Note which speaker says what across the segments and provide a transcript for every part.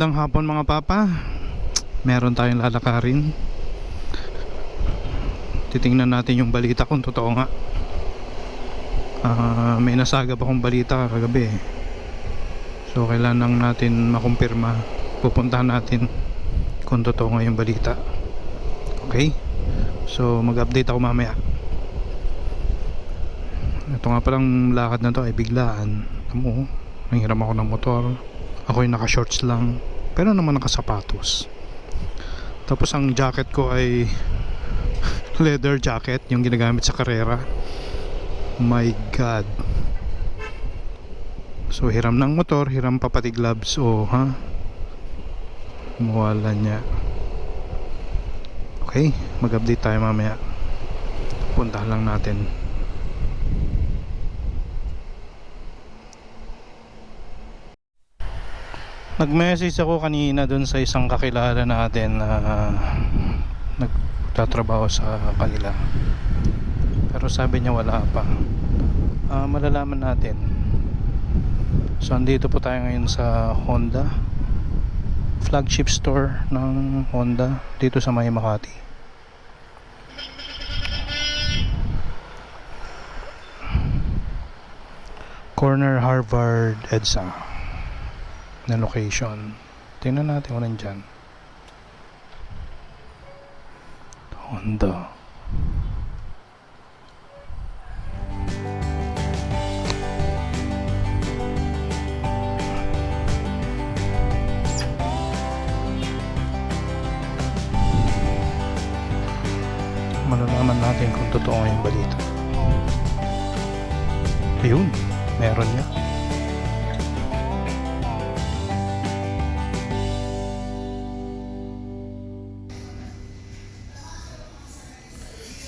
Speaker 1: Magandang hapon mga papa. Meron tayong lalakarin. Titingnan natin yung balita kung totoo nga. May nasagap akong balita kagabi. So kailangan natin makumpirma. Pupuntahan natin kung totoo nga yung balita. Okay? So mag-update ako mamaya. Ito nga palang lakad na to ay biglaan. Nanghiram ako ng motor. Ako yung naka-shorts lang, pero naman nakasapatos. Tapos ang jacket ko ay leather jacket, yung ginagamit sa karera. My God. So hiram ng motor, hiram pa pati gloves. Mawala niya. Okay, mag-update tayo mamaya. Puntahan lang natin. Nag-message ako kanina dun sa isang kakilala natin na nagtatrabaho sa kanila, pero sabi niya wala pa. Malalaman natin. So andito po tayo ngayon sa Honda, flagship store ng Honda dito sa may Makati. Corner Harvard EDSA na location. Tingnan natin kung nandyan. Honda. Malalaman natin kung totoo yung balita. Ayun, meron niya.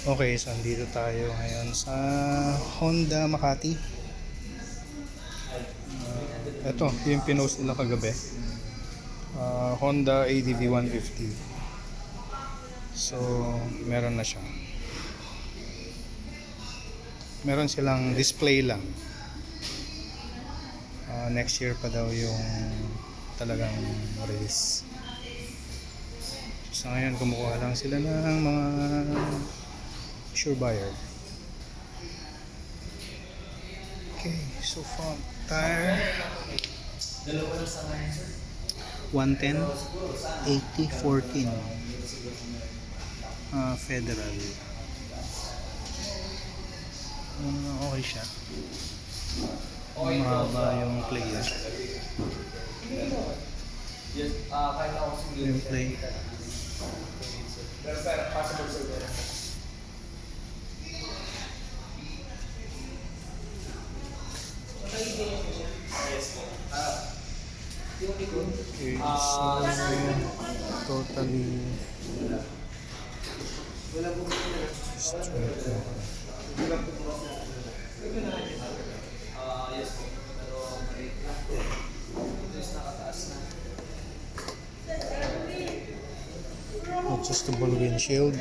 Speaker 1: Okay, so andito tayo ngayon sa Honda Makati. Ito, yung pinost nila kagabi. Honda ADV 150. So, meron na siya. Meron silang display lang. Next year pa daw yung talagang release. So, ngayon kumukuha lang sila ng mga sure buyer. Okay, so front tire 110 80 14 Federal. Okay siya. Mahaba yung player. Yung play. Okay, so totally straight na. Adjustable windshield.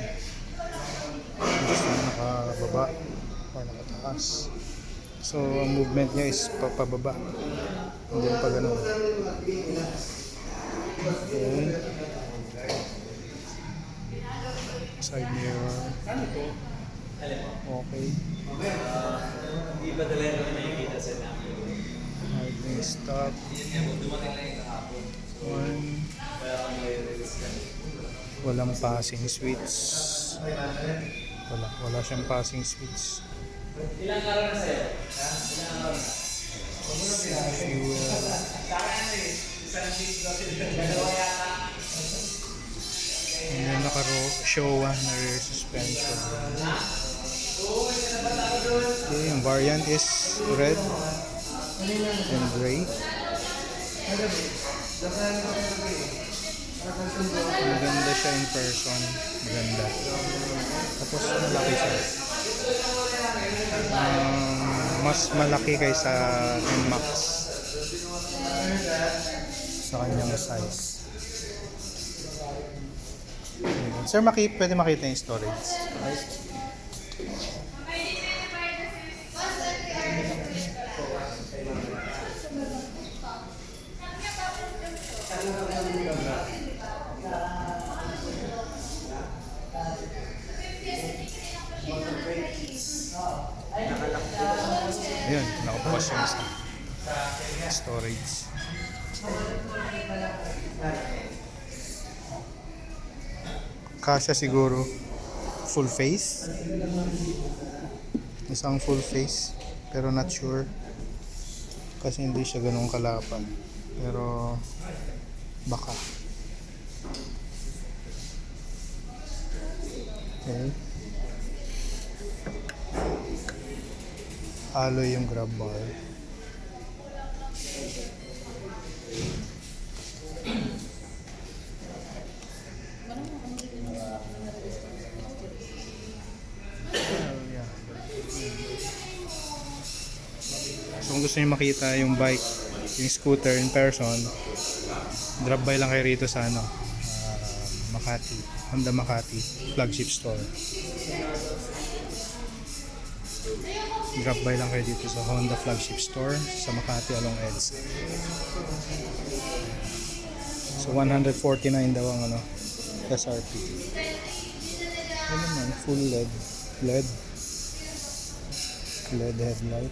Speaker 1: Just nakababa or nakataas. So ang movement niya is papababa, hindi pa ganun. Okay. Side mirror. Okay. Hiding stop. Walang passing switch. Wala siyang passing switch.
Speaker 2: Ilang araw na sa'yo? Ilang araw na?
Speaker 1: Ayan, naka-Showa na rear suspension. Okay, yung variant is red and gray. Maganda siya in person. Maganda. Tapos malaki siya. Mas malaki kaysa NMAX sa kanyang size. Sir, pwede makita yung storage. Right? Ayan, nakabukas yung isa. Storage. Kasya siguro. Full face. Isang full face. Pero not sure. Kasi hindi siya ganun kalapad. Pero baka. Okay. Alloy yung grab bar. Yeah. So kung gusto niyo makita yung bike, yung scooter in person, drop by lang kayo rito sa Makati, Honda Makati flagship store. Drop by lang kayo dito sa Honda flagship store sa Makati along EDSA. So 149 daw ang SRP. Ano naman, full LED headlight.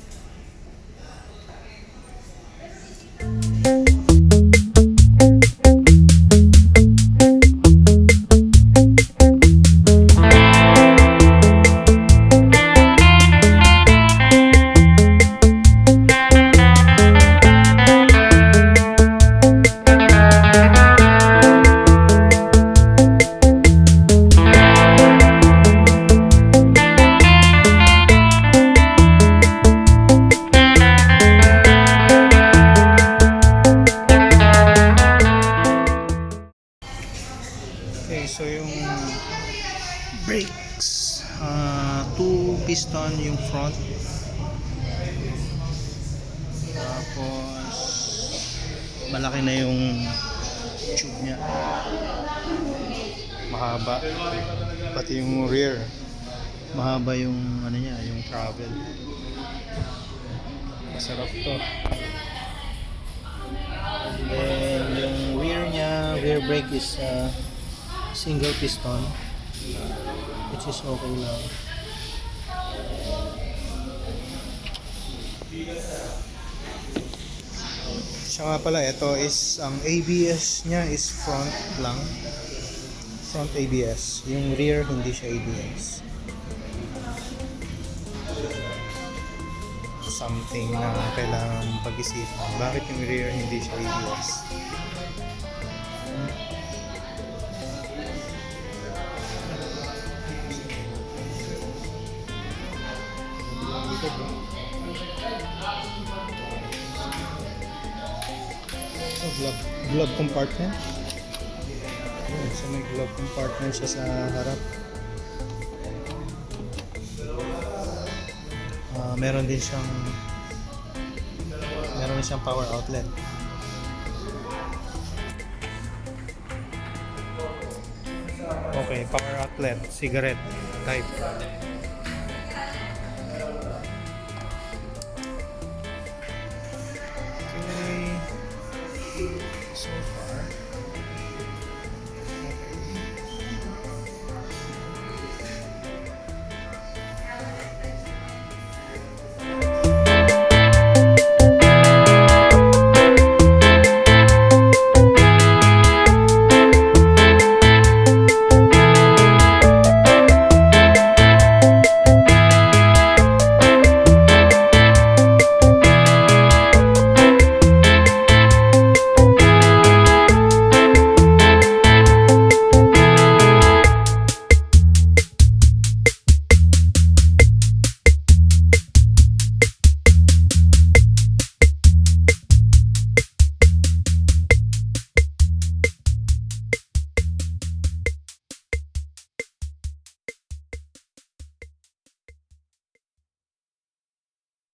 Speaker 1: Okay, so yung brakes, 2 piston yung front, tapos malaki na yung tube niya, mahaba, pati yung rear mahaba yung niya, yung travel. Masarap to. Then yung rear brake is single piston, which is okay lang. Siya nga pala, ito is ang ABS nya is front lang, front ABS, yung rear hindi siya ABS. Something na kailangan pag-isipan, bakit yung rear hindi siya ABS. Glove compartment. So may glove compartment siya sa harap. Meron din siyang power outlet. Okay, power outlet, cigarette type.